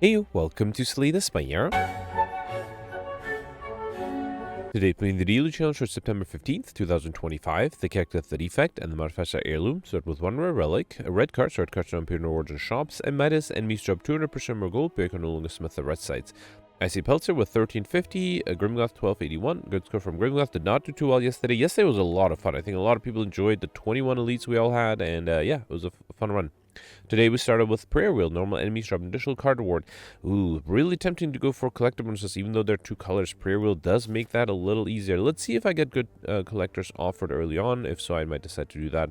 Hey, welcome to Slay the Spire. Today playing the daily challenge for September 15th, 2025. The character the Defect and the modifiers are Heirloom. Start with one rare relic, a red card, so red cards don't appear in rewards and shops, and Midas, enemies drop 200% more gold, but you can no longer smith the red sides. I see Peltzer with 1350, a Grimgoth 1281. Good score from Grimgoth. Did not do too well yesterday. Yesterday was a lot of fun. I think a lot of people enjoyed the 21 elites we all had, and yeah, it was a fun run. Today we started with Prayer Wheel. Normal enemies drop an additional card reward. Ooh, really tempting to go for collector bonuses, even though they're two colors. Prayer Wheel does make that a little easier. Let's see if I get good collectors offered early on. If so, I might decide to do that.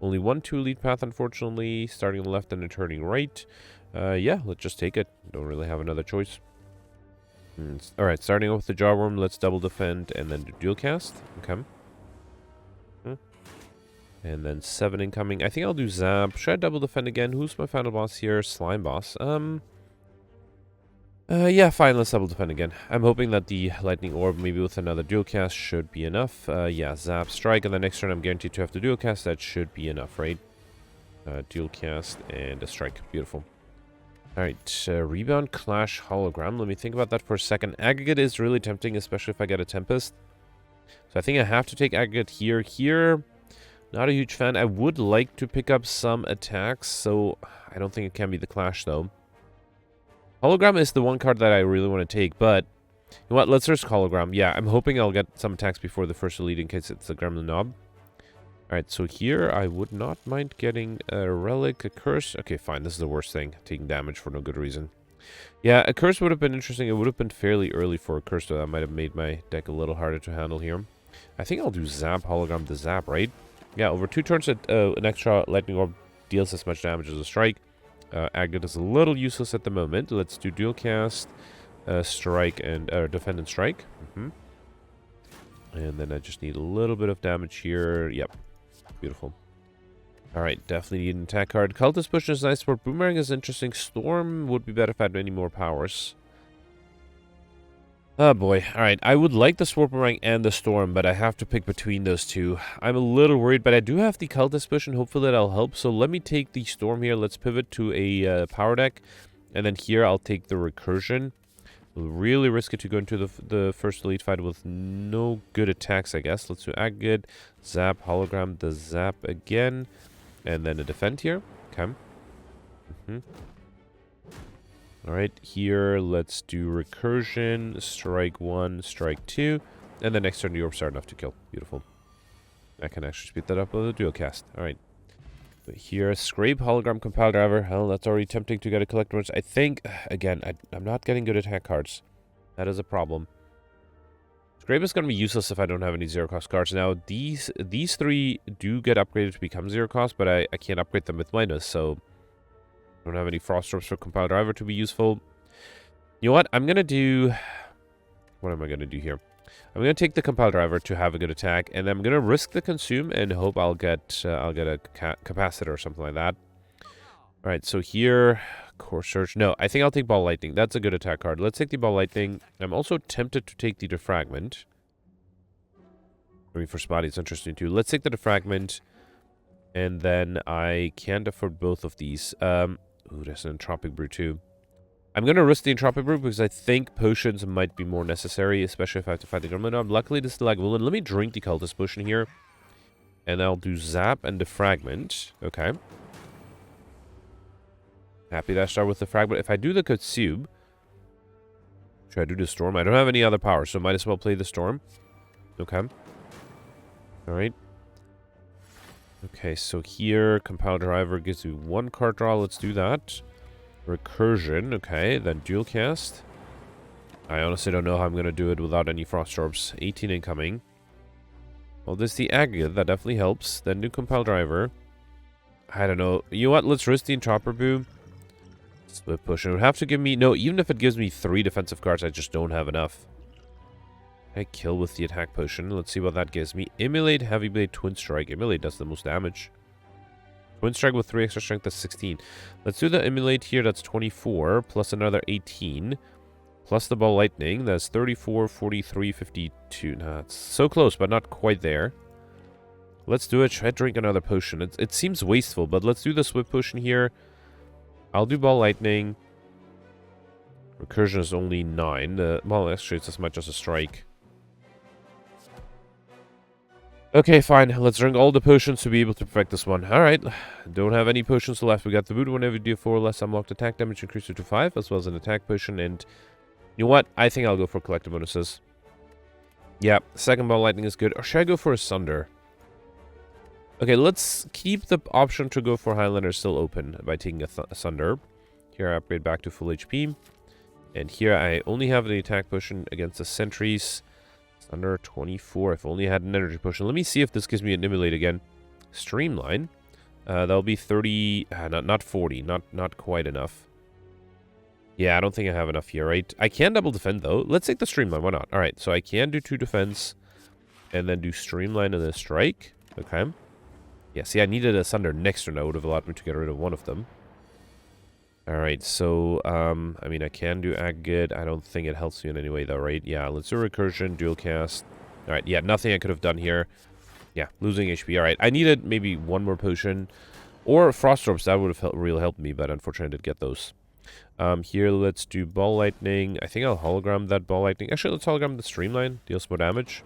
Only 1-2 lead path, unfortunately. Starting on the left and then turning right. Yeah, let's just take it. Don't really have another choice. Alright, starting off with the Jawworm, let's double defend and then do dual cast. Okay. And then 7 incoming. I think I'll do Zap. Should I double defend again? Who's my final boss here? Slime boss. Yeah, fine, let's double defend again. I'm hoping that the Lightning Orb, maybe with another dual cast, should be enough. Yeah, Zap, Strike, and the next turn I'm guaranteed to have to dual cast. That should be enough, right? Dual cast and a Strike. Beautiful. Alright, Rebound, Clash, Hologram. Let me think about that for a second. Aggregate is really tempting, especially if I get a Tempest. So I think I have to take Aggregate here. Here, not a huge fan. I would like to pick up some attacks, so I don't think it can be the Clash, though. Hologram is the one card that I really want to take, but you know what? Let's risk Hologram. Yeah, I'm hoping I'll get some attacks before the first elite in case it's the Gremlin Knob. Alright, so here I would not mind getting a Relic, a Curse. Okay, fine. This is the worst thing. Taking damage for no good reason. Yeah, a Curse would have been interesting. It would have been fairly early for a Curse, though. That might have made my deck a little harder to handle here. I think I'll do Zap, Hologram the Zap, right? Yeah, over 2 turns, an extra Lightning Orb deals as much damage as a Strike. Aggregate is a little useless at the moment. Let's do Dual Cast, Strike, and Defend and Strike. And then I just need a little bit of damage here. Yep. Beautiful. Alright, definitely need an attack card. Cultist Push is nice, but Boomerang is interesting. Storm would be better if I had any more powers. Oh boy. Alright, I would like the Sword Boomerang and the Storm, but I have to pick between those two. I'm a little worried, but I do have the Cultist Push, and hopefully that'll help. So let me take the Storm here. Let's pivot to a power deck. And then here I'll take the Recursion. Really risk it to go into the first elite fight with no good attacks, I guess. Let's do Aggregate, Zap, Hologram, the Zap again, and then a Defend here. Okay. Alright, here let's do Recursion, Strike 1, Strike 2, and the next turn the Orbs are enough to kill. Beautiful. I can actually speed that up with a dual cast. Alright. Here, Scrape, Hologram, Compile Driver. Hell, that's already tempting to get a Collector. I think, again, I'm not getting good attack cards. That is a problem. Scrape is going to be useless if I don't have any zero-cost cards. Now, these 3 do get upgraded to become zero-cost, but I can't upgrade them with Midas, so I don't have any Frost Orbs for Compile Driver to be useful. You know what? I'm going to do... What am I going to do here? I'm going to take the Compile Driver to have a good attack, and I'm going to risk the Consume and hope I'll get a Capacitor or something like that. Alright, so here, Core Surge. No, I think I'll take Ball Lightning. That's a good attack card. Let's take the Ball Lightning. I'm also tempted to take the Defragment. I mean, for Spotty, it's interesting too. Let's take the Defragment, and then I can't afford both of these. Ooh, there's an Entropic Brew too. I'm going to risk the Entropic Brew because I think potions might be more necessary, especially if I have to fight the Gremlin Knob. Luckily, this is the Lagavulin. Let me drink the Cultist Potion here. And I'll do Zap and Defragment. Okay. Happy that I start with the Fragment. If I do the Consume, should I do the Storm? I don't have any other power, so might as well play the Storm. Okay. Alright. Okay, so here, Compile Driver gives you 1 card draw. Let's do that. Recursion, okay, then Dual Cast. I honestly don't know how I'm going to do it without any Frost Orbs. 18 incoming. Well, this is the Aggregate, that definitely helps. Then do Compile Driver. I don't know. You know what, let's risk the Entropic Brew. Split Push. It would have to give me... No, even if it gives me 3 defensive cards, I just don't have enough. I kill with the Attack Potion. Let's see what that gives me. Immolate, Heavy Blade, Twin Strike. Immolate does the most damage. Twin Strike with 3 extra strength, that's 16. Let's do the Immolate here, that's 24, plus another 18. Plus the Ball Lightning, that's 34, 43, 52. Nah, it's so close, but not quite there. Let's do it. Should I drink another potion? It seems wasteful, but let's do the Swift Potion here. I'll do Ball Lightning. Recursion is only 9. Well, actually, it's as much as a strike. Okay, fine. Let's drink all the potions to be able to perfect this one. Alright. Don't have any potions left. We got the boot whenever you do 4 less unlocked attack damage increased to 5, as well as an attack potion. And you know what? I think I'll go for collective bonuses. Yeah, second ball lightning is good. Or should I go for a Sunder? Okay, let's keep the option to go for Highlander still open by taking a Sunder. Here I upgrade back to full HP. And here I only have the attack potion against the sentries. Under 24. If only I had an energy potion. Let me see if this gives me an immolate again. Streamline. That'll be 30. Not 40. Not quite enough. Yeah, I don't think I have enough here, right? I can double defend though. Let's take the streamline. Why not? All right. So I can do 2 defense, and then do streamline and a strike. Okay. Yeah. See, I needed a Sunder next turn. That would have allowed me to get rid of one of them. Alright, so, I mean, I can do Agate. I don't think it helps you in any way, though, right? Yeah, let's do Recursion, Dual Cast. Alright, yeah, nothing I could have done here. Yeah, losing HP. Alright, I needed maybe one more potion. Or Frost Orbs, that would have really helped me, but unfortunately I didn't get those. Here, let's do Ball Lightning. I think I'll hologram that Ball Lightning. Actually, let's hologram the Streamline. Deals more damage.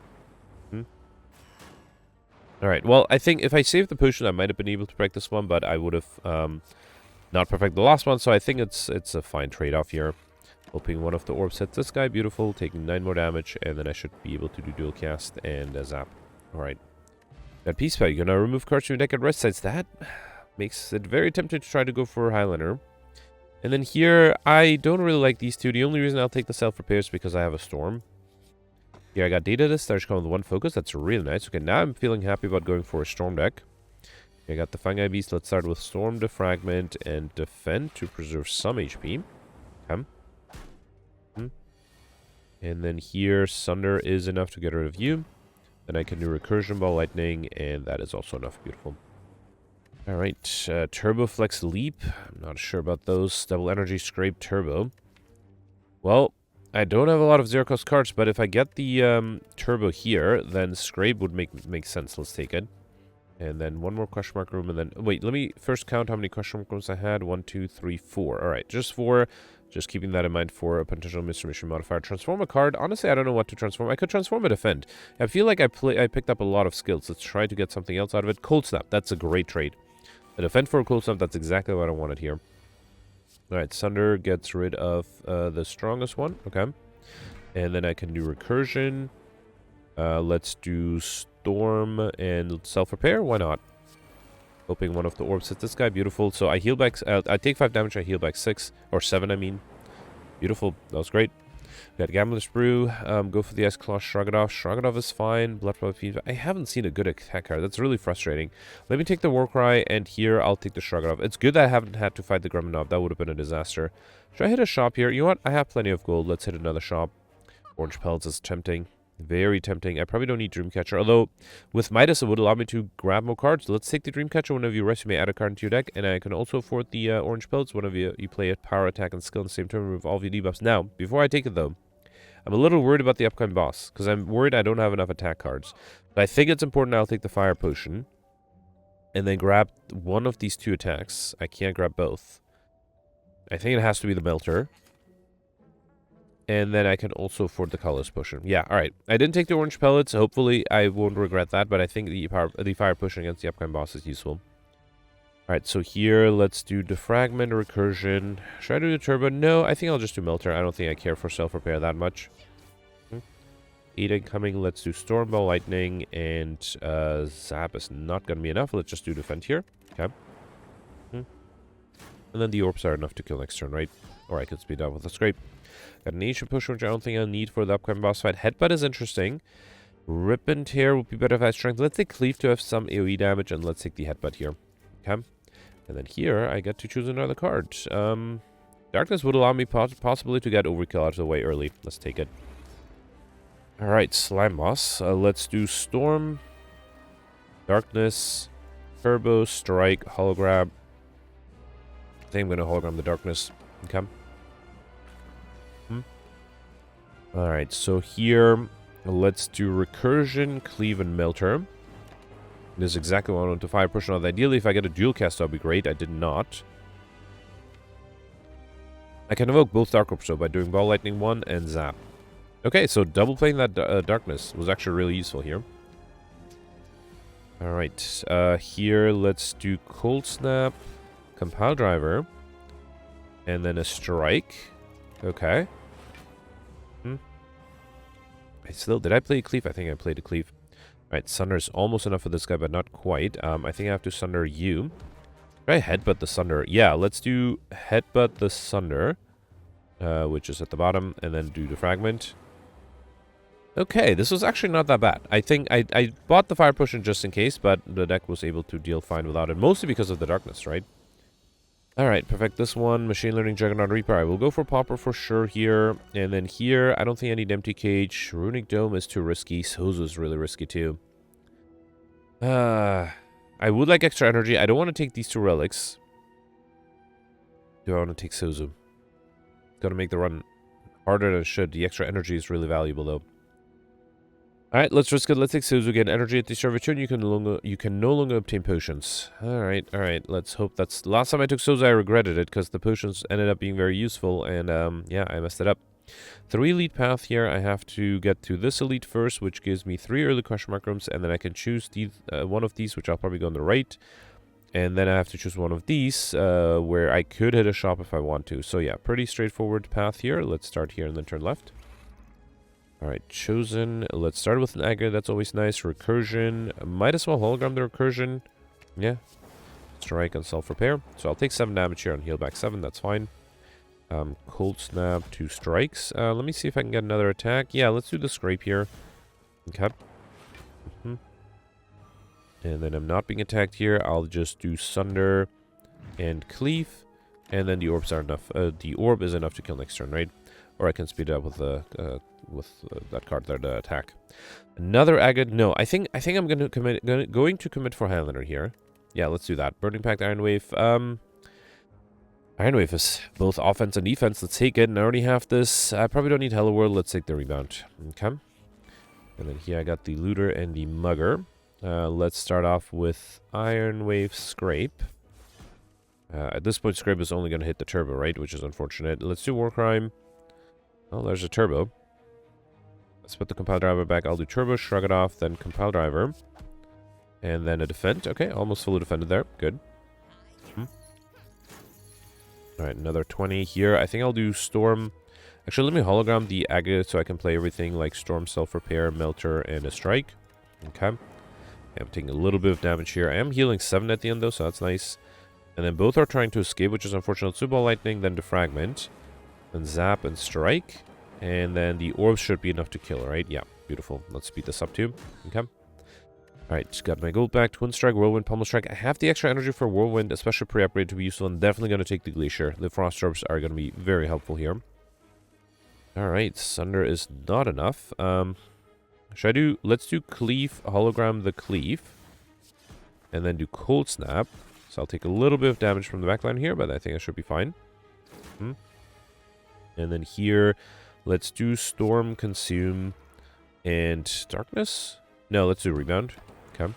Alright, well, I think if I saved the potion, I might have been able to break this one, but I would have, not perfect the last one, so I think it's a fine trade-off here. Hoping one of the orbs hits this guy. Beautiful. Taking 9 more damage, and then I should be able to do dual cast and a zap. Alright. That Peace Spell, you're gonna remove cards from your deck at rest sites. That makes it very tempting to try to go for Highlander. And then here, I don't really like these two. The only reason I'll take the self-repair is because I have a Storm. Here I got Data Disc, there's coming with 1 focus. That's really nice. Okay, now I'm feeling happy about going for a Storm deck. I got the Fungi Beast. Let's start with Storm, Defragment, and Defend to preserve some HP. Okay. And then here, Sunder is enough to get rid of you. Then I can do Recursion Ball Lightning, and that is also enough. Beautiful. Alright, Turbo Flex Leap. I'm not sure about those. Double Energy Scrape Turbo. Well, I don't have a lot of zero-cost cards, but if I get the Turbo here, then Scrape would make sense. Let's take it. And then one more question mark room, and then... Wait, let me first count how many question mark rooms I had. 1, 2, 3, 4. Alright, just 4. Just keeping that in mind for a potential Mystery Mission modifier. Transform a card. Honestly, I don't know what to transform. I could transform a Defend. I feel like I picked up a lot of skills. Let's try to get something else out of it. Cold Snap. That's a great trade. A Defend for a Cold Snap. That's exactly what I wanted here. Alright, Sunder gets rid of the strongest one. Okay. And then I can do Recursion. Let's do Storm and Self-Repair. Why not? Hoping one of the orbs hits this guy. Beautiful. So I heal back... I take 5 damage. I heal back 6. Or 7, I mean. Beautiful. That was great. Got Gambler's Brew. Go for the Ice Claw. Shrug it off. Shrug it off is fine. Blood Flow Feed. I haven't seen a good attack card. That's really frustrating. Let me take the Warcry. And here I'll take the Shrug it off. It's good that I haven't had to fight the Gremlin Knob. That would have been a disaster. Should I hit a shop here? You know what? I have plenty of gold. Let's hit another shop. Orange Pelts is tempting. Very tempting. I probably don't need Dreamcatcher. Although, with Midas, it would allow me to grab more cards. Let's take the Dreamcatcher. Whenever you rest, you may add a card into your deck. And I can also afford the Orange Pelts. Whenever you play a Power Attack and Skill in the same turn, remove all of your debuffs. Now, before I take it, though, I'm a little worried about the upcoming boss. Because I'm worried I don't have enough attack cards. But I think it's important I'll take the Fire Potion. And then grab one of these 2 attacks. I can't grab both. I think it has to be the Melter. And then I can also afford the Colorless Potion. Yeah, alright. I didn't take the Orange Pellets. Hopefully, I won't regret that. But I think the Fire Potion against the upcoming boss is useful. Alright, so here, let's do Defragment, Recursion. Should I do the Turbo? No, I think I'll just do Melter. I don't think I care for Self-Repair that much. 8 incoming. Let's do Storm Ball, Lightning, and Zap is not going to be enough. Let's just do Defend here. Okay. And then the Orbs are enough to kill next turn, right? Or I could speed up with a Scrape. Got an Ancient Push, which I don't think I'll need for the upcoming boss fight. Headbutt is interesting. Rip and Tear would be better if I had Strength. Let's take Cleave to have some AoE damage, and let's take the Headbutt here. Okay. And then here, I get to choose another card. Darkness would allow me possibly to get Overkill out of the way early. Let's take it. Alright, Slime Boss. Let's do Storm, Darkness, Turbo, Strike, Holograb. I think I'm going to Hologram the Darkness. Okay. Alright, so here, let's do Recursion, Cleave, and Melter. This is exactly what I want to Fire Push on. Ideally, if I get a dual cast, that would be great. I did not. I can evoke both Dark Orbs, though, by doing Ball Lightning 1 and Zap. Okay, so double playing that darkness was actually really useful here. Alright, here let's do Cold Snap, Compile Driver, and then a Strike. Okay. Did I play a Cleave? I think I played a Cleave. Alright, Sunder is almost enough for this guy, but not quite. I think I have to Sunder you. Try Headbutt the Sunder. Yeah, let's do Headbutt the Sunder, which is at the bottom, and then do the Fragment. Okay, this was actually not that bad. I think I bought the Fire Potion just in case, but the deck was able to deal fine without it, mostly because of the darkness, right? Alright, perfect. This one, Machine Learning Juggernaut Reaper. I will go for Pauper for sure here. And then here, I don't think I need Empty Cage. Runic Dome is too risky. Sozu is really risky too. I would like extra energy. I don't want to take these two relics. Do I want to take Sozu? Gonna make the run harder than it should. The extra energy is really valuable though. Alright, let's risk it. Let's take Sozu. Get energy at the start of your turn. You can no longer obtain potions. Alright. Let's hope that's... Last time I took Sozu, I regretted it, because the potions ended up being very useful, and, yeah, I messed it up. 3 elite path here. I have to get to this elite first, which gives me 3 early question mark rooms, and then I can choose one of these, which I'll probably go on the right. And then I have to choose one of these, where I could hit a shop if I want to. So, yeah, pretty straightforward path here. Let's start here and then turn left. Alright, chosen. Let's start with an aggro. That's always nice. Recursion. Might as well hologram the recursion. Yeah. Strike and self-repair. So I'll take 7 damage here and heal back 7. That's fine. Cold Snap, 2 strikes. Let me see if I can get another attack. Yeah, let's do the scrape here. Okay. And then I'm not being attacked here. I'll just do Sunder and Cleave. And then the orbs are enough. The orb is enough to kill next turn, right? Or I can speed it up with that card there to attack. Another agate. No, I think I'm going to commit for Highlander here. Yeah, let's do that. Burning Pact, Iron Wave. Iron Wave is both offense and defense. Let's take it. And I already have this. I probably don't need Hello World. Let's take the rebound. Okay. And then here I got the Looter and the Mugger. Let's start off with Iron Wave Scrape. At this point, Scrape is only going to hit the turbo, right? Which is unfortunate. Let's do War Crime. Oh, there's a turbo. Let's put the Compile Driver back. I'll do turbo, shrug it off, then Compile Driver. And then a defend. Okay, almost fully defended there. Good. Alright, another 20 here. I think I'll do Storm. Actually, let me hologram the agate so I can play everything like Storm, Self-Repair, Melter, and a Strike. Okay. I'm taking a little bit of damage here. I am healing 7 at the end, though, so that's nice. And then both are trying to escape, which is unfortunate. Ball Lightning, then Defragment. Then Zap and Strike. And then the orbs should be enough to kill, right? Yeah, beautiful. Let's speed this up too. Okay. Alright, got my gold back. Twin Strike, Whirlwind, Pummel Strike. I have the extra energy for Whirlwind, especially pre-upgrade, to be useful. I'm definitely going to take the Glacier. The Frost Orbs are going to be very helpful here. Alright, Sunder is not enough. Should I do... Let's do Cleave, hologram the Cleave. And then do Cold Snap. So I'll take a little bit of damage from the backline here, but I think I should be fine. And then here, let's do Storm, Consume, and Darkness. No, let's do Rebound. Okay.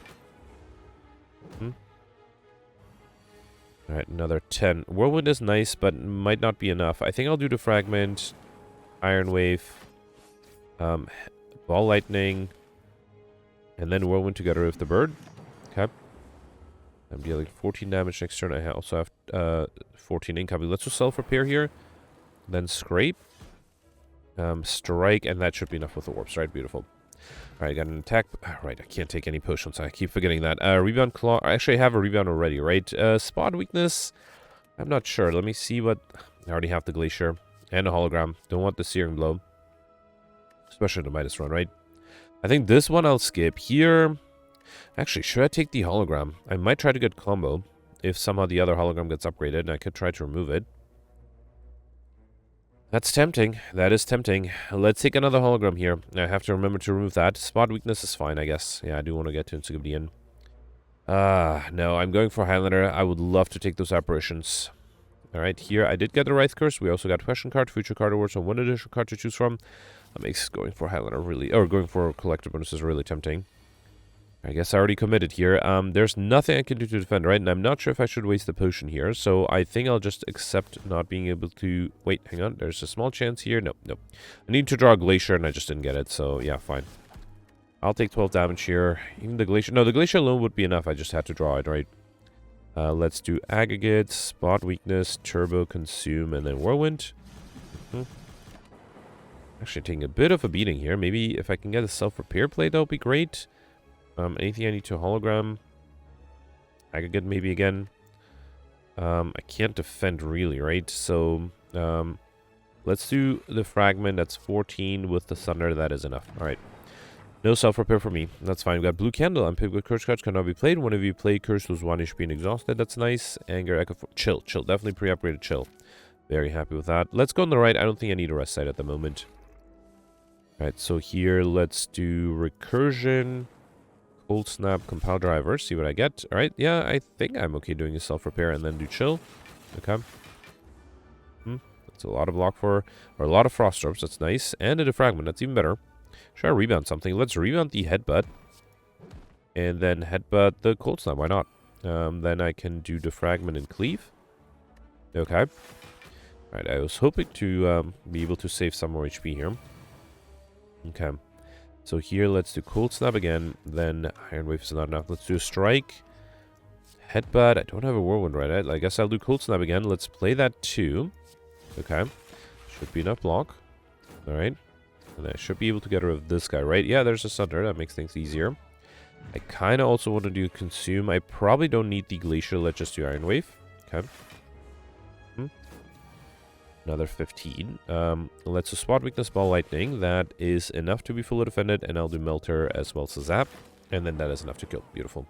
Alright, another 10. Whirlwind is nice, but might not be enough. I think I'll do the Fragment, Iron Wave, Ball Lightning, and then Whirlwind together with the Bird. Okay. I'm dealing 14 damage next turn. I also have 14 incoming. Let's do Self-Repair here. Then Scrape. Strike, and that should be enough with the Orbs, right? Beautiful. Alright, got an attack. Right, I can't take any potions. I keep forgetting that. Rebound Claw. Actually, I have a Rebound already, right? Spot Weakness. I'm not sure. Let me see what... I already have the Glacier and a Hologram. Don't want the Searing Blow. Especially the Midas run, right? I think this one I'll skip. Here... Actually, should I take the Hologram? I might try to get Combo. If somehow the other Hologram gets upgraded, and I could try to remove it. That's tempting. That is tempting. Let's take another hologram here. I have to remember to remove that. Spot Weakness is fine, I guess. Yeah, I do want to get to Insignifiant. No, I'm going for Highlander. I would love to take those apparitions. Alright, here I did get the Wraith Curse. We also got Question Card, Future Card Awards, and one additional card to choose from. That makes going for Highlander really... Or going for Collector Bonus is really tempting. I guess I already committed here. There's nothing I can do to defend, right? And I'm not sure if I should waste the potion here. So I think I'll just accept not being able to... Wait, hang on. There's a small chance here. No, no. I need to draw a Glacier, and I just didn't get it. So, yeah, fine. I'll take 12 damage here. Even the Glacier... No, the Glacier alone would be enough. I just had to draw it, right? Let's do Aggregate, Spot Weakness, Turbo, Consume, and then Whirlwind. Actually taking a bit of a beating here. Maybe if I can get a Self-Repair plate, that would be great. Anything I need to hologram? Aggregate maybe again. I can't defend really, right? So, let's do the fragment. That's 14 with the thunder. That is enough. All right. No self-repair for me. That's fine. We got Blue Candle. Unpicked with Curse cards cannot be played. Whenever you play Curse, lose 1 HP and exhausted. That's nice. Anger, Echo, Chill. Chill. Definitely pre-upgraded Chill. Very happy with that. Let's go on the right. I don't think I need a rest site at the moment. All right. So here, let's do Recursion. Cold Snap, Compile Driver, see what I get. Alright, yeah, I think I'm okay doing a self-repair and then do Chill. Okay. That's a lot of block for, or a lot of Frost Orbs, that's nice. And a Defragment, that's even better. Should I rebound something? Let's rebound the Headbutt. And then Headbutt the Cold Snap, why not? Then I can do Defragment and Cleave. Okay. Alright, I was hoping to be able to save some more HP here. Okay. So here, let's do Cold Snap again. Then Iron Wave is not enough. Let's do a Strike. Headbutt. I don't have a Whirlwind, right? I guess I'll do Cold Snap again. Let's play that too. Okay. Should be enough block. Alright. And I should be able to get rid of this guy, right? Yeah, there's a Thunder. That makes things easier. I kind of also want to do Consume. I probably don't need the Glacier. Let's just do Iron Wave. Okay. Another 15. Let's do Spot Weakness, Ball Lightning. That is enough to be fully defended. And I'll do Melter as well as a Zap. And then that is enough to kill. Beautiful.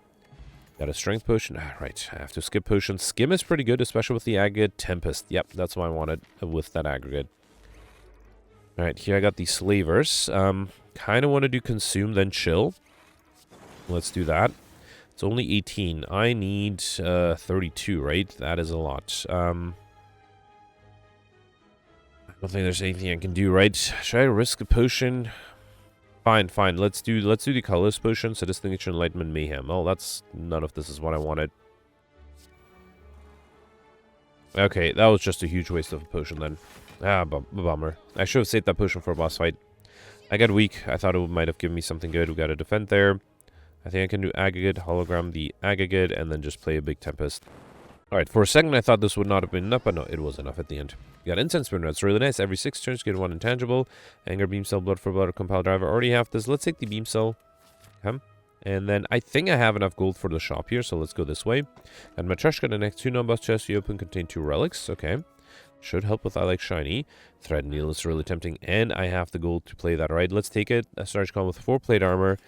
Got a Strength Potion. Right, I have to skip potions. Skim is pretty good, especially with the Aggregate. Tempest. Yep, that's what I wanted with that Aggregate. Alright, here I got the Slavers. Kind of want to do Consume, then Chill. Let's do that. It's only 18. I need 32, right? That is a lot. I don't think there's anything I can do, right? Should I risk a potion? Fine, fine. Let's do the colorless potion. So Distinguished Enlightenment Mayhem. Oh, that's none of this is what I wanted. Okay, that was just a huge waste of a potion then. Ah, bummer. I should have saved that potion for a boss fight. I got weak. I thought it might have given me something good. We got a defend there. I think I can do Aggregate, hologram the Aggregate, and then just play a big Tempest. Alright, for a second I thought this would not have been enough, but no, it was enough at the end. You got Incense Burner, that's really nice. Every 6 turns, get 1 intangible. Anger, Beam Cell, Blood for Blood, or Compile Driver. Already have this. Let's take the Beam Cell. Okay. And then I think I have enough gold for the shop here, so let's go this way. And Matryoshka, the next 2 non-boss chests you open contain 2 relics. Okay. Should help with I Like Shiny. Thread Needle is really tempting, and I have the gold to play that. Alright, let's take it. A Starch Column with 4 plate armor.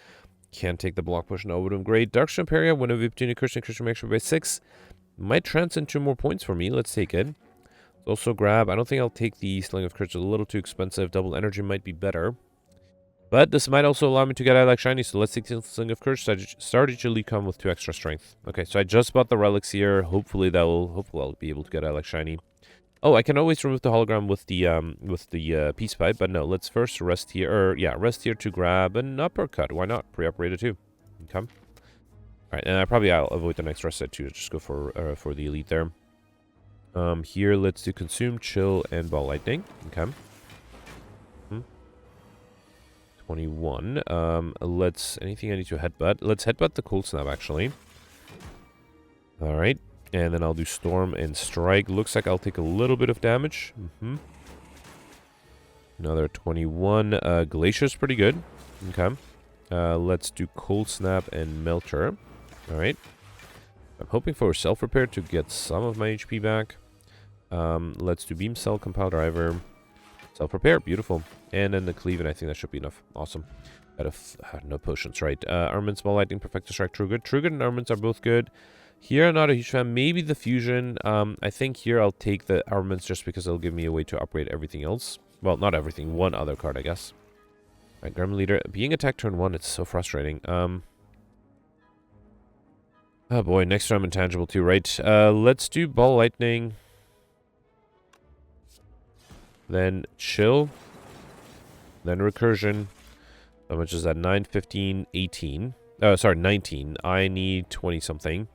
Can't take the block push, no, would have great. Dark Imperia, whenever you obtain a Christian extra by 6. Might transcend 2 more points for me. Let's take it. Also grab. I don't think I'll take the Sling of Crits. It's a little too expensive. Double energy might be better. But this might also allow me to get I Like Shiny. So let's take the Sling of Crits. Start each elite come with 2 extra strength. Okay, so I just bought the relics here. Hopefully I'll be able to get I Like Shiny. Oh, I can always remove the hologram with the Peace Pipe. But no, let's first rest here. Or yeah, rest here to grab an uppercut. Why not? Pre-upgraded too. Okay. Alright, and I'll avoid the next rest set too. Just go for the elite there. Here, let's do Consume, Chill, and Ball Lightning. Okay. 21. Anything I need to headbutt? Let's headbutt the Cold Snap, actually. Alright, and then I'll do Storm and Strike. Looks like I'll take a little bit of damage. Another 21. Glacier's pretty good. Okay. Let's do Cold Snap and Melter. Alright. I'm hoping for a self-repair to get some of my HP back. Let's do Beam Cell, Compile Driver, self-repair. Beautiful. And then the Cleave, and I think that should be enough. Awesome. No potions, right. Armaments, Ball Lightning, Perfector Strike, True Good. True Good and Armaments are both good. Here, I'm not a huge fan. Maybe the Fusion. I think here I'll take the Armaments just because it'll give me a way to upgrade everything else. Well, not everything. One other card, I guess. Alright, Gremlin Leader. Being attacked turn 1, it's so frustrating. Oh boy, next turn I'm intangible too, right? Let's do Ball Lightning. Then Chill. Then Recursion. How much is that? 9, 15, 18. Sorry, 19. I need 20 something.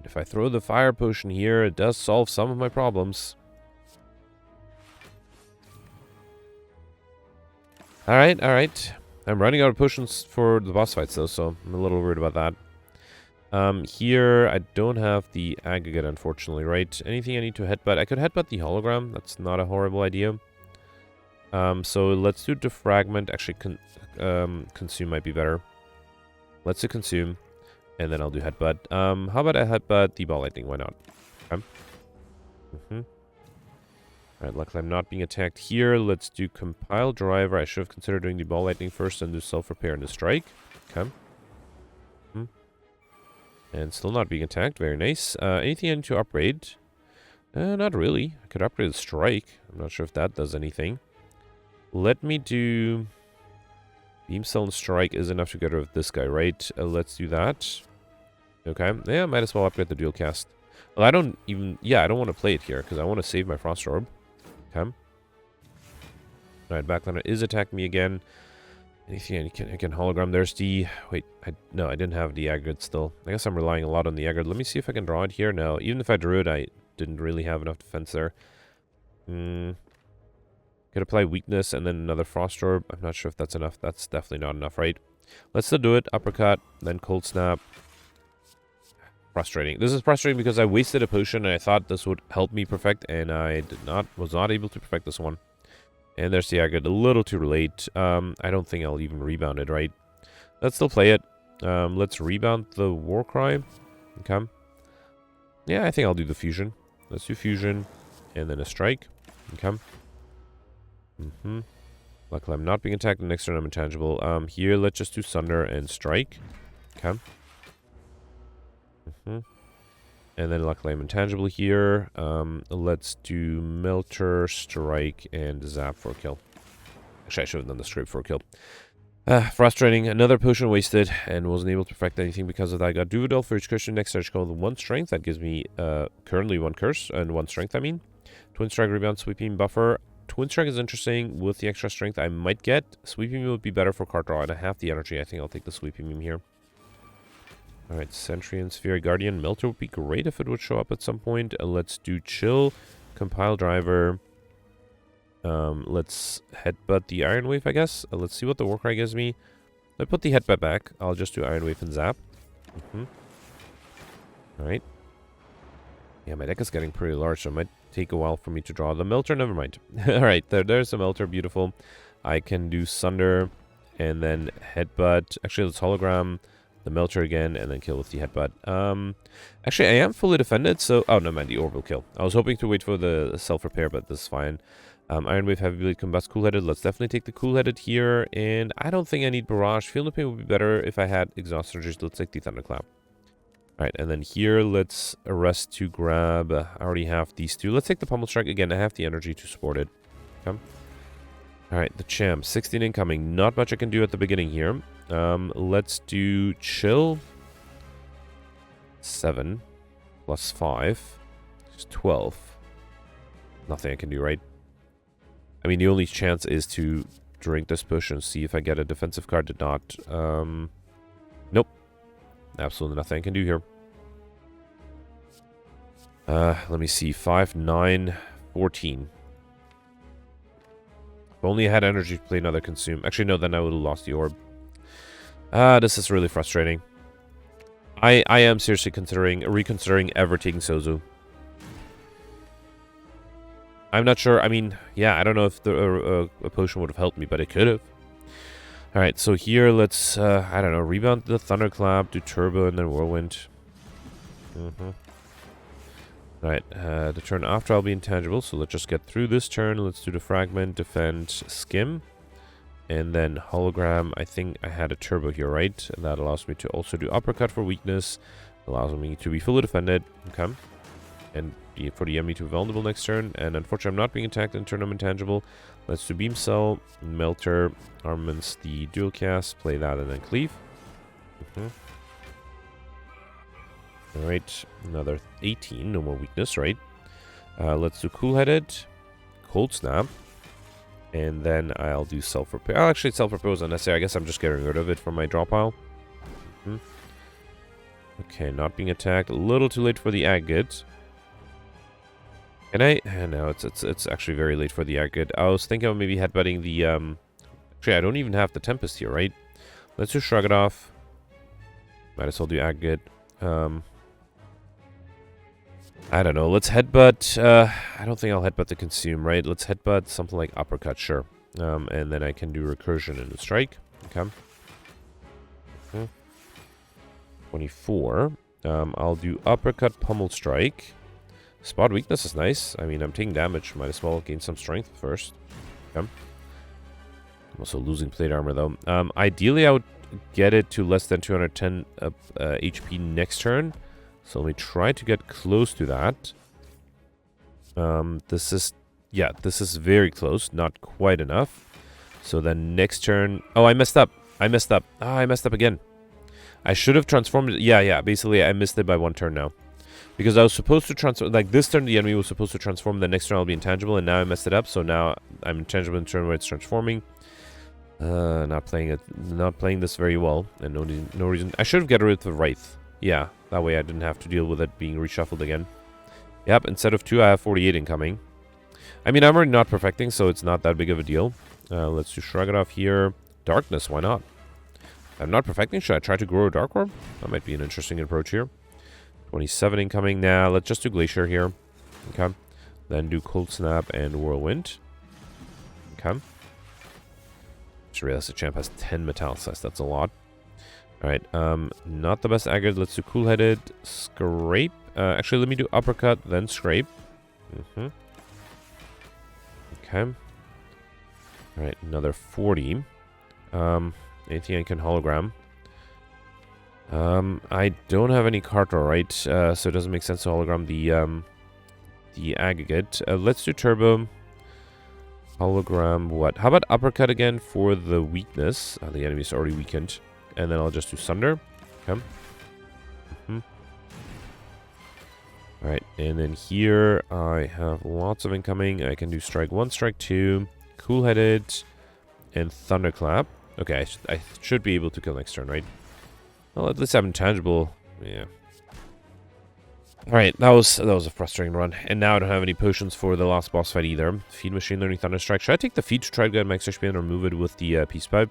If I throw the fire potion here, it does solve some of my problems. Alright, alright. I'm running out of potions for the boss fights though, so I'm a little worried about that. Here, I don't have the aggregate, unfortunately, right? Anything I need to headbutt? I could headbutt the hologram. That's not a horrible idea. So let's do defragment. Actually, consume might be better. Let's do consume, and then I'll do headbutt. How about I headbutt the ball lightning? Why not? Okay. Alright, luckily I'm not being attacked here. Let's do compile driver. I should have considered doing the ball lightning first and do self-repair and the strike. Okay. And still not being attacked. Very nice. Anything I need to upgrade? Not really. I could upgrade the strike. I'm not sure if that does anything. Let me do... Beam Cell and Strike is enough to get rid of this guy, right? Let's do that. Okay. Yeah, might as well upgrade the dual cast. Well, I don't even... Yeah, I don't want to play it here, because I want to save my Frost Orb. Okay. Alright, Backliner is attacking me again. Anything I can hologram. There's the... Wait, no, I didn't have the aggregate still. I guess I'm relying a lot on the aggregate. Let me see if I can draw it here. No, even if I drew it, I didn't really have enough defense there. Could apply weakness and then another Frost Orb. I'm not sure if that's enough. That's definitely not enough, right? Let's still do it. Uppercut, then Cold Snap. Frustrating. This is frustrating because I wasted a potion and I thought this would help me perfect, and I was not able to perfect this one. And there's the aggregate. A little too late. I don't think I'll even rebound it, right? Let's still play it. Let's rebound the Warcry. Okay. Yeah, I think I'll do the fusion. Let's do fusion and then a strike. Okay. Luckily, I'm not being attacked. The next turn, I'm intangible. Here, let's just do Sunder and Strike. Okay. And then, luckily, I'm intangible here. Let's do Melter, Strike, and Zap for a kill. Actually, I should have done the Scrape for a kill. Frustrating. Another potion wasted, and wasn't able to perfect anything because of that. I got Duvidel for each curse. Next turn, I go with 1 strength. That gives me currently 1 curse, and 1 strength, I mean. Twin Strike, Rebound, Sweeping, Buffer. Twin Strike is interesting with the extra strength I might get. Sweeping Beam would be better for card draw, and I have the energy. I think I'll take the Sweeping Beam here. Alright, Sentry and Sphere Guardian. Melter would be great if it would show up at some point. Let's do Chill, Compile Driver. Let's headbutt the Iron Wave, I guess. Let's see what the Warcry gives me. Let's put the headbutt back. I'll just do Iron Wave and Zap. Alright. Yeah, my deck is getting pretty large, so it might take a while for me to draw the Melter. Never mind. Alright, there's the Melter. Beautiful. I can do Sunder and then headbutt. Actually, let's hologram the Melter again and then kill with the headbutt. Actually, I am fully defended, so... Oh, no, man, the orb will kill. I was hoping to wait for the self-repair, but this is fine. Iron Wave, Heavy Blade, Combust, Cool-Headed. Let's definitely take the Cool-Headed here, and I don't think I need Barrage. Feel No Pain would be better if I had Exhaust Surges. Let's take the Thunderclap. Alright, and then here, let's arrest to grab. I already have these two. Let's take the Pummel Strike. Again, I have the energy to support it. Okay. Alright, the Champ. 16 incoming. Not much I can do at the beginning here. Let's do Chill. 7 plus 5 is 12. Nothing I can do, right? I mean, the only chance is to drink this potion, see if I get a defensive card. Did not. Nope. Absolutely nothing I can do here. Let me see. 5, 9, 14. If only I had energy to play another consume. Actually, no, then I would have lost the orb. This is really frustrating. I am seriously reconsidering ever taking Sozu. I'm not sure. I mean, yeah, I don't know if a potion would have helped me, but it could have. Alright, so here, let's, I don't know, rebound the Thunderclap, do Turbo, and then Whirlwind. Alright, the turn after I'll be intangible, so let's just get through this turn. Let's do the Fragment, Defend, Skim, and then Hologram. I think I had a Turbo here, right? And that allows me to also do Uppercut for weakness, allows me to be fully defended, okay? And for the enemy to be vulnerable next turn, and unfortunately I'm not being attacked in turn I'm intangible. Let's do Beam Cell, Melter, Armaments, the dual cast, play that and then Cleave. Alright, another 18, no more weakness, right? Let's do Cool-Headed, Cold Snap, and then I'll do Self-Repair. Oh, actually, Self-Repair was unnecessary. I guess I'm just getting rid of it from my draw pile. Hmm. Okay, not being attacked. A little too late for the agate. Can I? No, it's actually very late for the agate. I was thinking of maybe headbutting the Actually, I don't even have the Tempest here, right? Let's just shrug it off. Might as well do agate. I don't know. Let's headbutt. I don't think I'll headbutt the consume, right? Let's headbutt something like uppercut, sure. And then I can do recursion and a strike. Okay. 24. I'll do uppercut, pummel strike. Spot weakness is nice. I mean, I'm taking damage. Might as well gain some strength first. Okay. I'm also losing plate armor, though. Ideally, I would get it to less than 210 HP next turn. So let me try to get close to that. This is very close. Not quite enough. So then next turn... Oh, I messed up. I messed up. Ah, I messed up again. I should have transformed it. Yeah. Basically, I missed it by one turn now. Because I was supposed to transform... Like, this turn, the enemy was supposed to transform. The next turn, I'll be intangible. And now I messed it up. So now I'm intangible in the turn where it's transforming. Not playing this very well. And no reason... I should have got rid of the Wraith. Yeah, that way I didn't have to deal with it being reshuffled again. Yep, instead of 2, I have 48 incoming. I mean, I'm already not perfecting, so it's not that big of a deal. Let's just shrug it off here. Darkness, why not? I'm not perfecting. Should I try to grow a Dark Orb? That might be an interesting approach here. 27 incoming. Now, let's just do Glacier here. Okay. Then do Cold Snap and Whirlwind. Okay. Just realized the champ has 10 Metallicized. That's a lot. Alright, not the best agate. Let's do Cool-Headed. Scrape. Actually, let me do Uppercut, then Scrape. Okay. Alright, another 40. Anything I can hologram. I don't have any card draw, right? So it doesn't make sense to hologram the aggregate. Let's do Turbo. Hologram what? How about Uppercut again for the weakness? The enemy's already weakened. And then I'll just do Sunder. Okay. Alright, and then here I have lots of incoming. I can do Strike 1, Strike 2, Cool-Headed, and Thunderclap. Okay, I should be able to kill next turn, right? Well, at least I'm intangible. Yeah. Alright, that was a frustrating run. And now I don't have any potions for the last boss fight either. Feed Machine Learning Thunderstrike. Should I take the feed to try to get max HP and remove it with the Peace Pipe?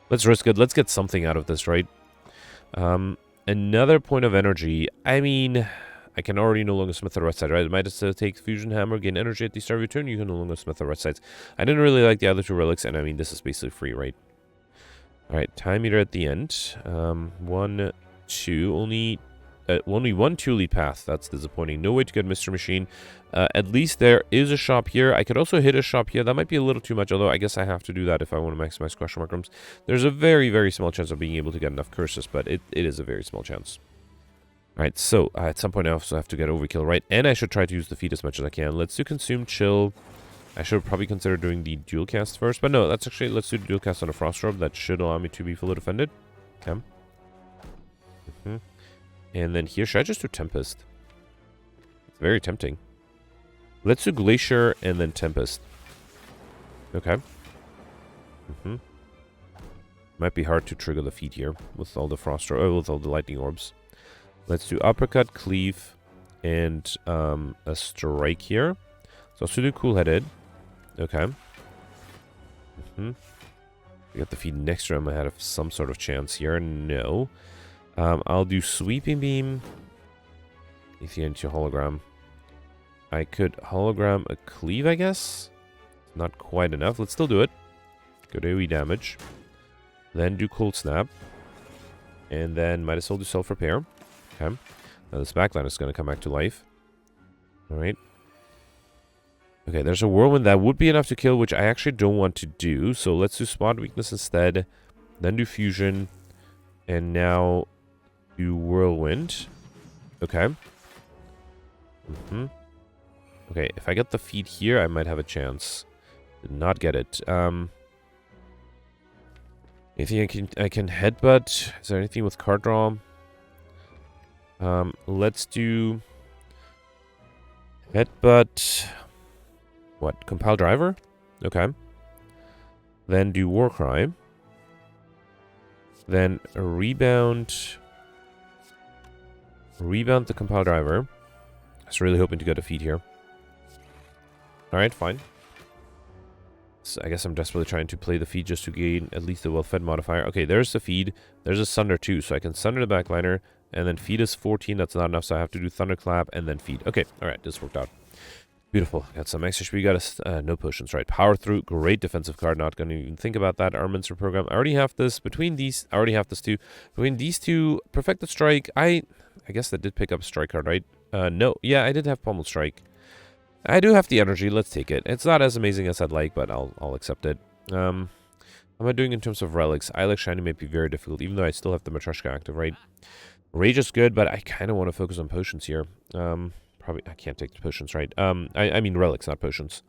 Let's risk it. Let's get something out of this, right? Another point of energy. I mean, I can already no longer smith the right side, right? Midas take Fusion Hammer, gain energy at the start of your turn. You can no longer smith the right sides. I didn't really like the other two relics, and I mean, this is basically free, right? Alright, time meter at the end. 1, 2, only 1 2 lead path. That's disappointing. No way to get Mr. Machine. At least there is a shop here. I could also hit a shop here. That might be a little too much, although I guess I have to do that if I want to maximize question mark rooms. There's a very, very small chance of being able to get enough curses, but it is a very small chance. Alright, so at some point I also have to get overkill, right? And I should try to use the feed as much as I can. Let's do Consume, Chill. I should probably consider doing the dual cast first, but no, let's do the dual cast on a Frost Robe. That should allow me to be fully defended. Okay. And then here, should I just do Tempest? It's very tempting. Let's do Glacier and then Tempest. Okay. Might be hard to trigger the feed here with all the Frost Robe, with all the Lightning Orbs. Let's do Uppercut, Cleave, and a Strike here. So let's do Cool-Headed. Okay. We got the feed next round. I had some sort of chance here. No. I'll do Sweeping Beam. Anything into Hologram. I could Hologram a Cleave, I guess. Not quite enough. Let's still do it. Good AoE damage. Then do Cold Snap. And then might as well do Self-Repair. Okay. Now this backline is going to come back to life. Alright. Okay, there's a Whirlwind that would be enough to kill, which I actually don't want to do. So let's do Spot Weakness instead. Then do Fusion. And now do Whirlwind. Okay. Okay, if I get the feed here, I might have a chance. Did not get it. Anything I can headbutt? Is there anything with card draw? Let's do headbutt. What? Compile Driver? Okay. Then do Warcry. Then rebound. Rebound the compile driver. I was really hoping to get a feed here. Alright, fine. So I guess I'm desperately trying to play the feed just to gain at least a well-fed modifier. Okay, there's the feed. There's a Sunder too, so I can Sunder the backliner, and then feed is 14. That's not enough, so I have to do Thunderclap and then feed. Okay, alright, this worked out. Beautiful. Got some extra HP. Got a, no potions, right? Power Through, great defensive card. Not going to even think about that. Armaments Reprogram. I already have this. Between these, I already have this too. Between these two, Perfected Strike, I guess that did pick up a strike card, right? No. Yeah, I did have Pommel Strike. I do have the energy. Let's take it. It's not as amazing as I'd like, but I'll accept it. How am I doing in terms of relics? Eyeless Shiny may be very difficult, even though I still have the Matryoshka active, right? Rage is good, but I kind of want to focus on potions here. Probably, I can't take the potions, right? I mean relics, not potions.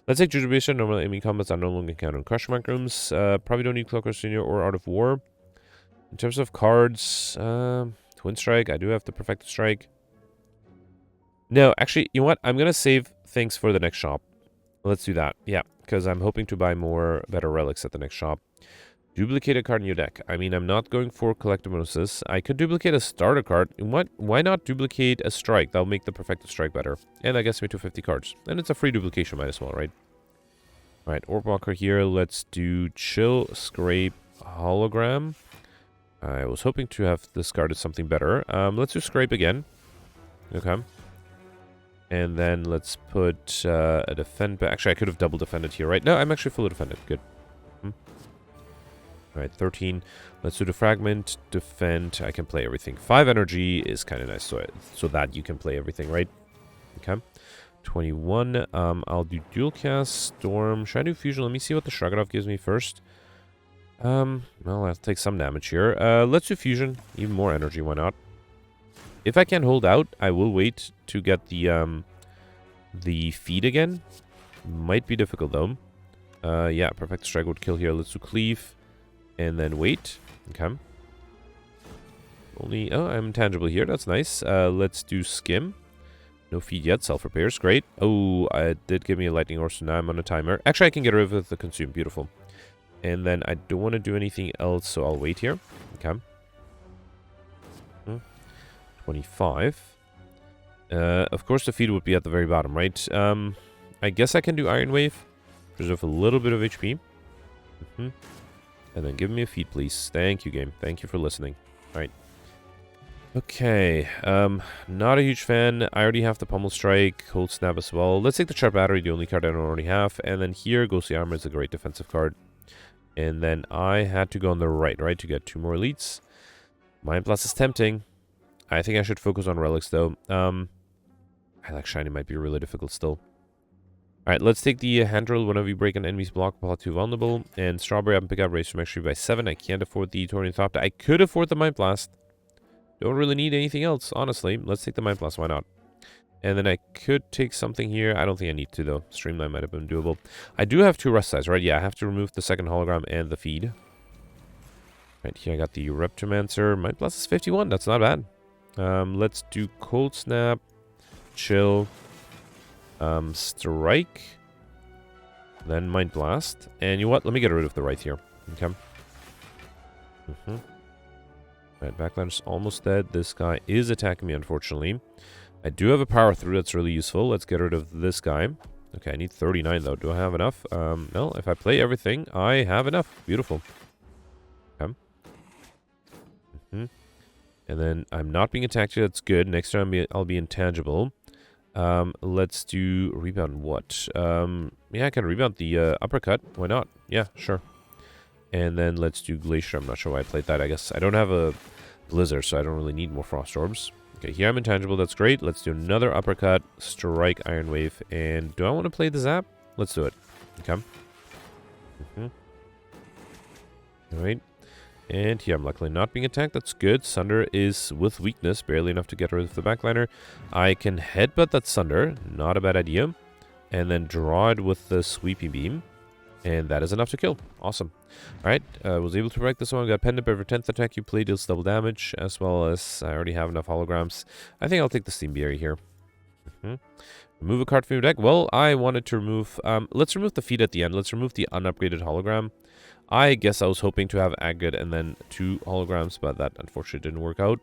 Let's take Jujubation. Normal enemy combats are no longer encountered in Crush Mark rooms. Probably don't need Clockwork Senior or Art of War. In terms of cards, Twin Strike. I do have the Perfected Strike. No, actually, you know what? I'm going to save things for the next shop. Let's do that. Yeah, because I'm hoping to buy more better relics at the next shop. Duplicate a card in your deck. I mean, I'm not going for collector bonuses. I could duplicate a starter card. What? Why not duplicate a strike? That'll make the Perfected Strike better. And that gets me to 50 cards. And it's a free duplication, might as well, right? Alright, Orb Walker here. Let's do Chill, Scrape, Hologram. I was hoping to have discarded something better. Let's do Scrape again. Okay. And then let's put a defend back. Actually, I could have double defended here, right? No, I'm actually fully defended. Good. Alright, 13. Let's do the fragment, defend. I can play everything. 5 energy is kind of nice, so that you can play everything, right? Okay. 21. I'll do dual cast, storm. Should I do fusion? Let me see what the Shrugoff gives me first. Well, I'll take some damage here. Let's do fusion. Even more energy, why not? If I can hold out, I will wait to get the feed again. Might be difficult though. Yeah, Perfect Strike would kill here. Let's do cleave. And then wait. Okay. Only... Oh, I'm tangible here. That's nice. Let's do skim. No feed yet. Self-repairs. Great. Oh, it did give me a lightning horse, so now I'm on a timer. Actually, I can get rid of the consume. Beautiful. And then I don't want to do anything else, so I'll wait here. Okay. 25. Of course, the feed would be at the very bottom, right? I guess I can do Iron Wave. Preserve a little bit of HP. And then give me a feed, please. Thank you, game. Thank you for listening. Alright. Okay. Not a huge fan. I already have the Pommel Strike, Cold Snap as well. Let's take the Sharp Battery, the only card I don't already have. And then here, Ghostly Armor is a great defensive card. And then I had to go on the right, to get 2 more elites. Mind Blast is tempting. I think I should focus on relics, though. I like Shiny might be really difficult still. Alright, let's take the hand drill. Whenever you break an enemy's block, Paw 2 vulnerable. And Strawberry, I can pick up raise from actually by 7. I can't afford the Torian Thopter. I could afford the Mind Blast. Don't really need anything else, honestly. Let's take the Mind Blast, why not? And then I could take something here. I don't think I need to, though. Streamline might have been doable. I do have 2 rust size, right? Yeah, I have to remove the second hologram and the feed. Right, here I got the Reptomancer. Mind Blast is 51. That's not bad. Let's do Cold Snap. Chill. Strike. Then Mind Blast. And you know what? Let me get rid of the right here. Okay. Right, backline's almost dead. This guy is attacking me, unfortunately. I do have a power through that's really useful. Let's get rid of this guy. Okay, I need 39 though. Do I have enough? No, if I play everything, I have enough. Beautiful. Okay. And then I'm not being attacked here. That's good. Next time I'll be intangible. Let's do rebound what? Yeah, I can rebound the uppercut. Why not? Yeah, sure. And then let's do Glacier. I'm not sure why I played that. I guess I don't have a Blizzard, so I don't really need more Frost Orbs. Okay, here I'm intangible. That's great. Let's do another uppercut, strike, Iron Wave. And do I want to play the Zap? Let's do it. Okay. Alright. And here I'm luckily not being attacked. That's good. Sunder is with weakness, barely enough to get rid of the backliner. I can headbutt that Sunder. Not a bad idea. And then draw it with the Sweeping Beam. And that is enough to kill. Awesome. Alright, I was able to break this one. Got Pendant. Every 10th attack you play deals double damage, as well as I already have enough holograms. I think I'll take the Steam Berry here. Remove a card from your deck. Well, I wanted to remove... let's remove the feed at the end. Let's remove the unupgraded hologram. I guess I was hoping to have Agate and then 2 holograms, but that unfortunately didn't work out.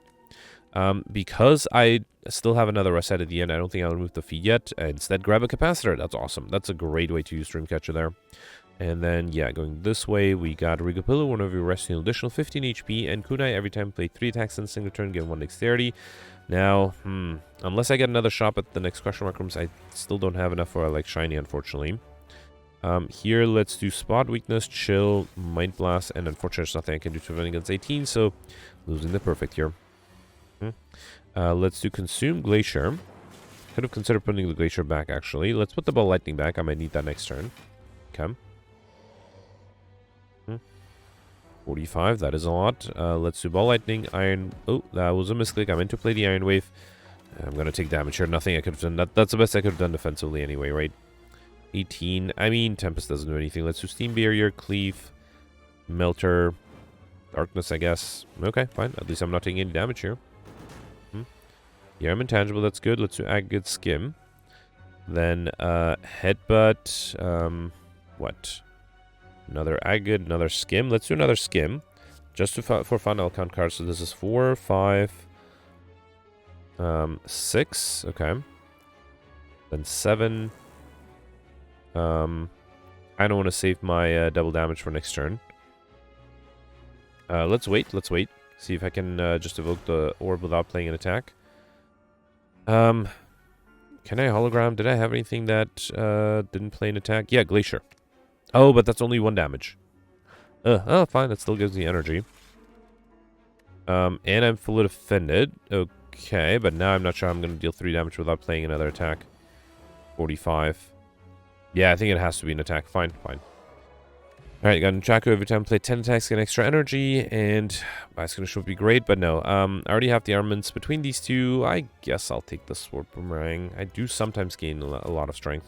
Because I still have another reset at the end, I don't think I'll remove the feed yet. Instead, grab a capacitor. That's awesome. That's a great way to use Dreamcatcher there. And then, yeah, going this way, we got Rigopillo, whenever you rest an additional 15 HP, and Kunai every time play 3 attacks in a single turn, get 1 dexterity. Now, unless I get another shop at the next question mark rooms, I still don't have enough for like shiny, unfortunately. Here, let's do Spot Weakness, Chill, Mind Blast, and unfortunately there's nothing I can do to prevent against 18, so losing the perfect here. Let's do Consume Glacier. Could have considered putting the Glacier back, actually. Let's put the Ball Lightning back. I might need that next turn. Okay. 45, that is a lot. Let's do Ball Lightning, Iron... Oh, that was a misclick. I meant to play the Iron Wave. I'm going to take damage here. Nothing I could have done. That's the best I could have done defensively anyway, right? 18. I mean, Tempest doesn't do anything. Let's do Steam Barrier, Cleave, Melter, Darkness, I guess. Okay, fine. At least I'm not taking any damage here. Yeah, I'm intangible. That's good. Let's do Agate, Skim. Then, Headbutt. What? Another Agate, another Skim. Let's do another Skim. Just for fun, I'll count cards. So this is 4, 5, 6. Okay. Then 7. I don't want to save my double damage for next turn. Let's wait. Let's wait. See if I can just evoke the orb without playing an attack. Can I hologram? Did I have anything that didn't play an attack? Yeah, Glacier. Oh, but that's only 1 damage. Oh, fine. That still gives me energy. And I'm fully defended. Okay, but now I'm not sure I'm going to deal 3 damage without playing another attack. 45. Yeah, I think it has to be an attack. Fine, fine. Alright, got Chaco every time I play 10 attacks, get extra energy, and Bicycle should be great, but no. I already have the armaments between these two. I guess I'll take the Sword Boomerang. I do sometimes gain a lot of strength.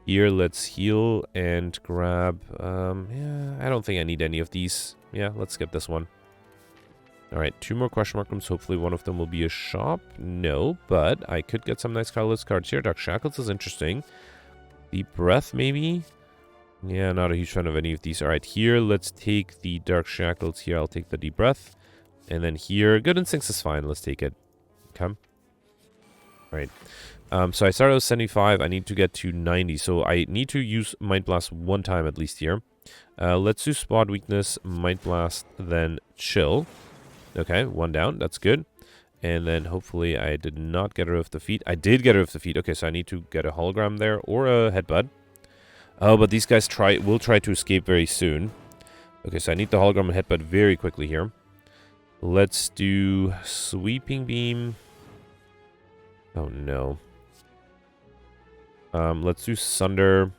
Here, let's heal and grab... yeah, I don't think I need any of these. Yeah, let's skip this one. Alright, 2 more question mark rooms. Hopefully one of them will be a shop. No, but I could get some nice colorless cards here. Dark Shackles is interesting. Deep Breath, maybe? Yeah, not a huge fan of any of these. Alright, here, let's take the Dark Shackles. Here, I'll take the Deep Breath. And then here, Good Instincts is fine. Let's take it. Okay. Alright. So I started with 75. I need to get to 90. So I need to use Mind Blast 1 time at least here. Let's do Spot Weakness, Mind Blast, then Chill. Okay, 1 down. That's good. And then hopefully I did not get rid of the feet. I did get rid of the feet. Okay, so I need to get a hologram there or a headbutt. Oh, but these guys will try to escape very soon. Okay, so I need the hologram and headbutt very quickly here. Let's do Sweeping Beam. Oh, no. Let's do Sunder.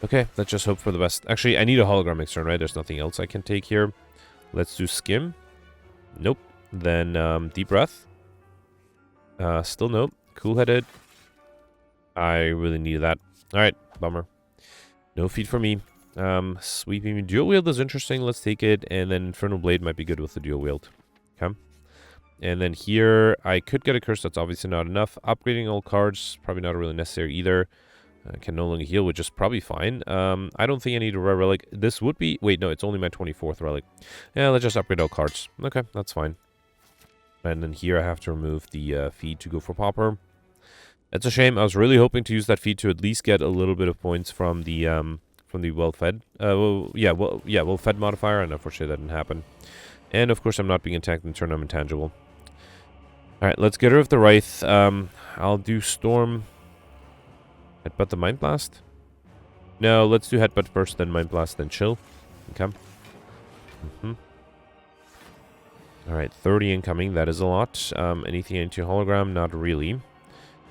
Okay, let's just hope for the best. Actually, I need a hologram next turn, right? There's nothing else I can take here. Let's do Skim. Nope. Then Deep Breath. Still nope. Cool-headed. I really need that. Alright, bummer. No feed for me. Sweeping Dual Wield is interesting. Let's take it. And then Infernal Blade might be good with the Dual Wield. Okay. And then here, I could get a curse. That's obviously not enough. Upgrading all cards, probably not really necessary either. I can no longer heal, which is probably fine. I don't think I need a rare relic. This would be... Wait, no, it's only my 24th relic. Yeah, let's just upgrade all cards. Okay, that's fine. And then here, I have to remove the feed to go for Popper. That's a shame. I was really hoping to use that feed to at least get a little bit of points from the well-fed. Well-fed modifier, and unfortunately that didn't happen. And of course, I'm not being attacked in turn. I'm intangible. Alright, let's get rid of the Wraith. I'll do Storm. Headbutt the Mind Blast? No, let's do Headbutt first, then Mind Blast, then Chill. Okay. Alright, 30 incoming. That is a lot. Anything into Hologram? Not really.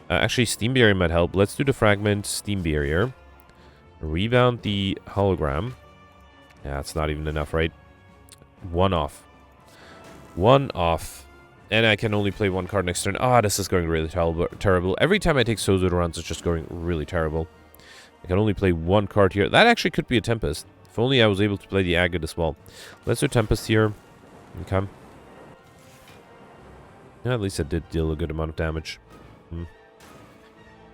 Actually, Steam Barrier might help. Let's do the Fragment, Steam Barrier. Rebound the Hologram. Yeah, it's not even enough, right? 1 off. 1 off. And I can only play 1 card next turn. Ah, this is going really terrible. Every time I take Sozu runs, it's just going really terrible. I can only play 1 card here. That actually could be a Tempest. If only I was able to play the Agate as well. Let's do Tempest here. Okay. Yeah, at least it did deal a good amount of damage.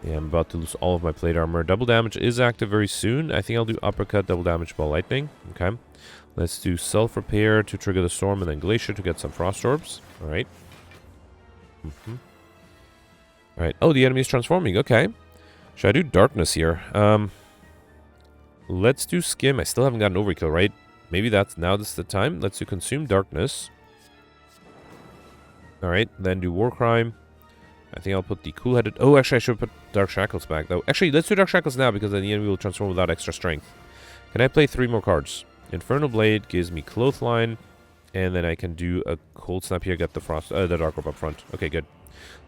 Yeah, I'm about to lose all of my plate armor. Double damage is active very soon. I think I'll do uppercut, double damage, ball lightning. Okay. Let's do self-repair to trigger the storm, and then glacier to get some frost orbs. Alright. Alright. Oh, the enemy is transforming. Okay. Should I do darkness here? Let's do skim. I still haven't gotten overkill, right? Maybe that's the time. Let's do consume darkness. Alright, then do war crime. I think I'll put the cool-headed... Oh, actually, I should put Dark Shackles back, though. Actually, let's do Dark Shackles now, because then the enemy will transform without extra strength. Can I play 3 more cards? Infernal Blade gives me Clothesline, and then I can do a Cold Snap here, get the Frost, the Dark Orb up front. Okay, good.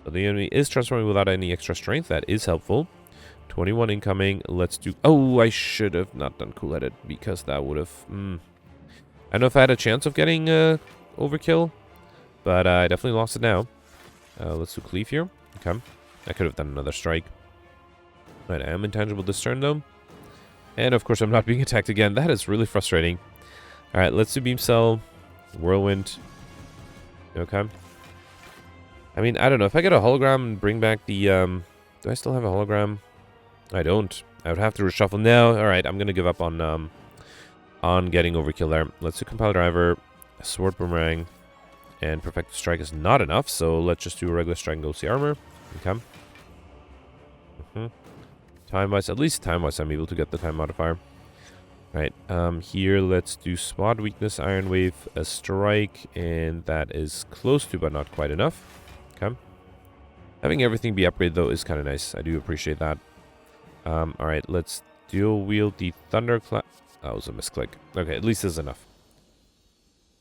So the enemy is transforming without any extra strength. That is helpful. 21 incoming. Let's do... Oh, I should have not done cool-headed, because that would have... I don't know if I had a chance of getting overkill, but I definitely lost it now. Let's do cleave here. Okay. I could have done another strike. Right, I am intangible this turn, though. And, of course, I'm not being attacked again. That is really frustrating. Alright, let's do beam cell. Whirlwind. Okay. I mean, I don't know. If I get a hologram and bring back the... Do I still have a hologram? I don't. I would have to reshuffle. No, alright. I'm going to give up on getting overkill there. Let's do compile driver. Sword boomerang. And Perfect Strike is not enough, so let's just do a regular strike and go see armor. Okay. Time-wise, at least time-wise, I'm able to get the time modifier. Right, here let's do spot weakness, Iron Wave, a strike, and that is close to, but not quite enough. Okay. Having everything be upgraded, though, is kind of nice. I do appreciate that. Alright, let's dual wield the Thunderclap. That was a misclick. Okay, at least this is enough.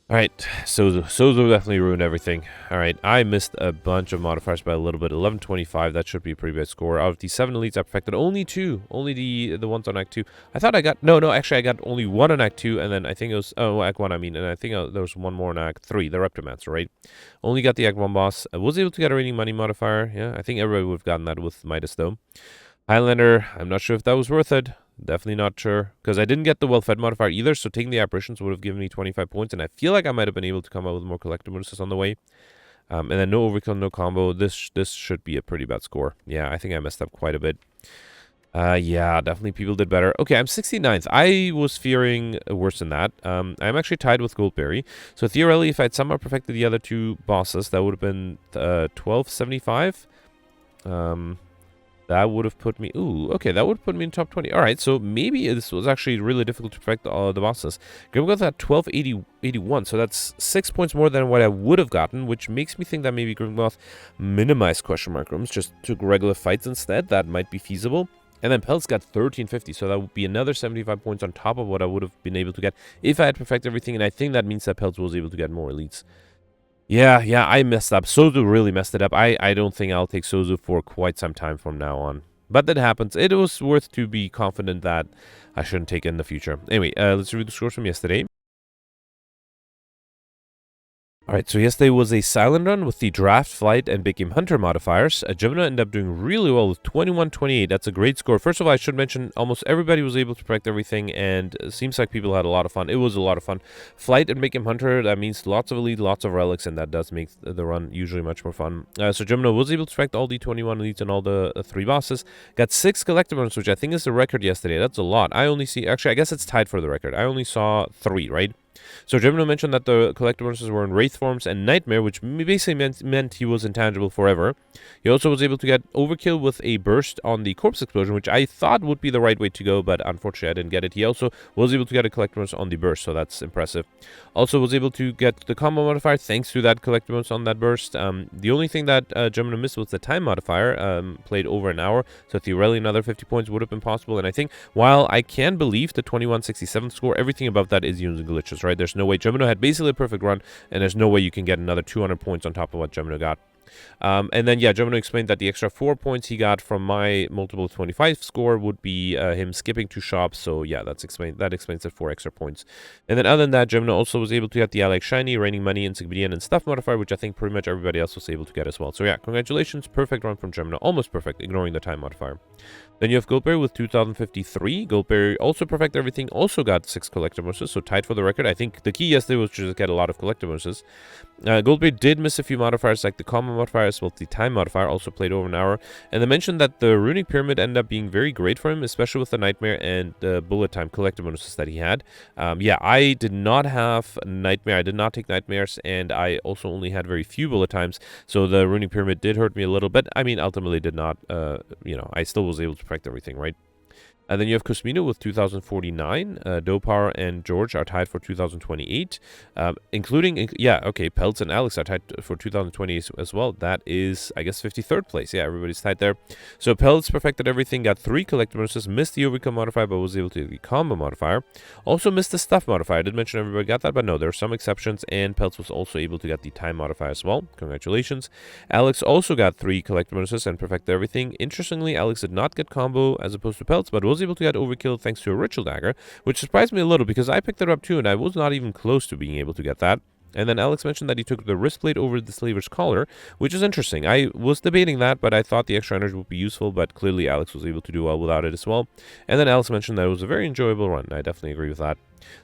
Alright, Sozu definitely ruined everything. Alright, I missed a bunch of modifiers by a little bit. 1125, that should be a pretty bad score. Out of the 7 elites I perfected, only 2. Only the ones on Act 2. I thought I got... No, actually I got only 1 on Act 2, and then I think it was... Oh, Act 1, I mean. And I think there was 1 more in Act 3, the Reptomancer, right? Only got the Act 1 boss. I was able to get a reading money modifier. Yeah, I think everybody would have gotten that with Midas, though. Highlander, I'm not sure if that was worth it. Definitely not sure. Because I didn't get the well-fed modifier either, so taking the apparitions would have given me 25 points, and I feel like I might have been able to come up with more collector bonuses on the way. And then no overkill, no combo. This should be a pretty bad score. Yeah, I think I messed up quite a bit. Yeah, definitely people did better. Okay, I'm 69th. I was fearing worse than that. I'm actually tied with Goldberry. So theoretically, if I'd somehow perfected the other 2 bosses, that would have been 1275. That would have put me... Ooh, okay, that would have put me in top 20. Alright, so maybe this was actually really difficult to perfect all the bosses. Grimgoth at 1281, so that's 6 points more than what I would have gotten, which makes me think that maybe Grimgoth minimized question mark rooms, just took regular fights instead. That might be feasible. And then Pelt's got 1350, so that would be another 75 points on top of what I would have been able to get if I had perfected everything, and I think that means that Peltz was able to get more elites. Yeah, I messed up. Sozu really messed it up. I don't think I'll take Sozu for quite some time from now on. But that happens. It was worth to be confident that I shouldn't take it in the future. Anyway, let's review the scores from yesterday. Alright, so yesterday was a silent run with the Draft, Flight, and Big Game Hunter modifiers. Gemini ended up doing really well with 21-28. That's a great score. First of all, I should mention almost everybody was able to perfect everything, and it seems like people had a lot of fun. It was a lot of fun. Flight and Big Game Hunter, that means lots of elite, lots of relics, and that does make the run usually much more fun. So Gemini was able to perfect all the 21 elites and all the 3 bosses. Got 6 collectibles, which I think is the record yesterday. That's a lot. I only see... Actually, I guess it's tied for the record. I only saw 3, right? So Gemini mentioned that the collector bonuses were in Wraith forms and Nightmare, which basically meant he was intangible forever. He also was able to get Overkill with a burst on the Corpse Explosion, which I thought would be the right way to go, but unfortunately I didn't get it. He also was able to get a collector bonus on the burst, so that's impressive. Also was able to get the combo modifier thanks to that collector bonus on that burst. The only thing that Gemini missed was the time modifier, played over an hour, so theoretically another 50 points would have been possible. And I think while I can believe the 2167 score, everything above that is using glitches, right? There's no way. Gemini had basically a perfect run, and there's no way you can get another 200 points on top of what Gemini got. And then, yeah, Gemini explained that the extra 4 points he got from my multiple 25 score would be him skipping 2 shops. So, yeah, that explains the 4 extra points. And then other than that, Gemini also was able to get the Alex Shiny, Raining Money, Insignificant, and Stuff modifier, which I think pretty much everybody else was able to get as well. So, yeah, congratulations. Perfect run from Gemini. Almost perfect, ignoring the time modifier. Then you have Goldberry with 2053. Goldberry also perfect everything, also got 6 collector bonuses, so tied for the record. I think the key yesterday was to just get a lot of collector bonuses. Goldberry did miss a few modifiers, like the common modifier as well as the time modifier, also played over an hour. And they mentioned that the runic pyramid ended up being very great for him, especially with the nightmare and the bullet time collector bonuses that he had. Yeah, I did not have nightmare. I did not take nightmares, and I also only had very few bullet times. So the runic pyramid did hurt me a little bit. I mean, ultimately did not, I still was able to perfect everything, right? And then you have Cosmino with 2049. Dopar and George are tied for 2028. Peltz and Alex are tied for 2020 as well. That is, I guess, 53rd place. Yeah, everybody's tied there. So Peltz perfected everything, got 3 collector bonuses, missed the overkill modifier, but was able to get the combo modifier. Also missed the stuff modifier. I did mention everybody got that, but no, there are some exceptions, and Peltz was also able to get the time modifier as well. Congratulations. Alex also got 3 collector bonuses and perfected everything. Interestingly, Alex did not get combo as opposed to Peltz, but was able to get overkill thanks to a ritual dagger, which surprised me a little because I picked it up too and I was not even close to being able to get that. And then Alex mentioned that he took the wrist blade over the slaver's collar, which is interesting. I was debating that, but I thought the extra energy would be useful, but clearly Alex was able to do well without it as well. And then Alex mentioned that it was a very enjoyable run. I definitely agree with that.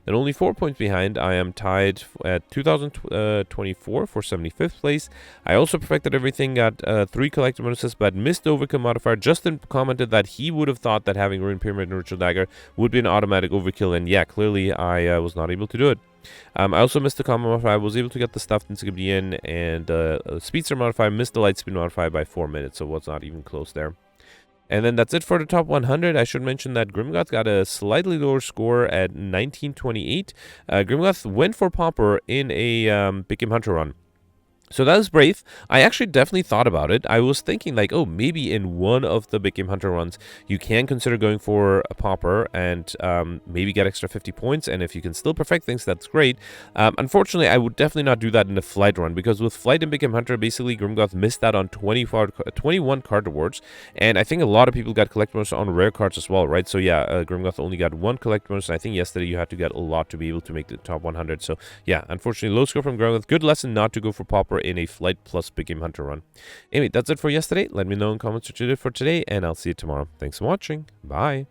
Then only 4 points behind, I am tied at 2024 for 75th place. I also perfected everything, got 3 collector bonuses, but missed the overkill modifier. Justin commented that he would have thought that having Ruin Pyramid and Ritual Dagger would be an automatic overkill, and yeah, clearly I was not able to do it. I also missed the combo modifier. I was able to get the stuffed Insignifiant and Speedster modifier, missed the light speed modifier by 4 minutes, so was not even close there. And then that's it for the top 100. I should mention that Grimgoth got a slightly lower score at 1928. Grimgoth went for Pauper in a Big Game Hunter run. So that was brave. I actually definitely thought about it. I was thinking like, oh, maybe in one of the Big Game Hunter runs, you can consider going for a Pauper and maybe get extra 50 points. And if you can still perfect things, that's great. Unfortunately, I would definitely not do that in a Flight run because with Flight and Big Game Hunter, basically Grimgoth missed out on 21 card rewards. And I think a lot of people got collect bonus on rare cards as well, right? So yeah, Grimgoth only got 1 collect bonus. And I think yesterday you had to get a lot to be able to make the top 100. So yeah, unfortunately, low score from Grimgoth. Good lesson not to go for Pauper in a Flight plus Big Game Hunter run. Anyway, that's it for yesterday. Let me know in comments what you did for today, and I'll see you tomorrow. Thanks for watching. Bye.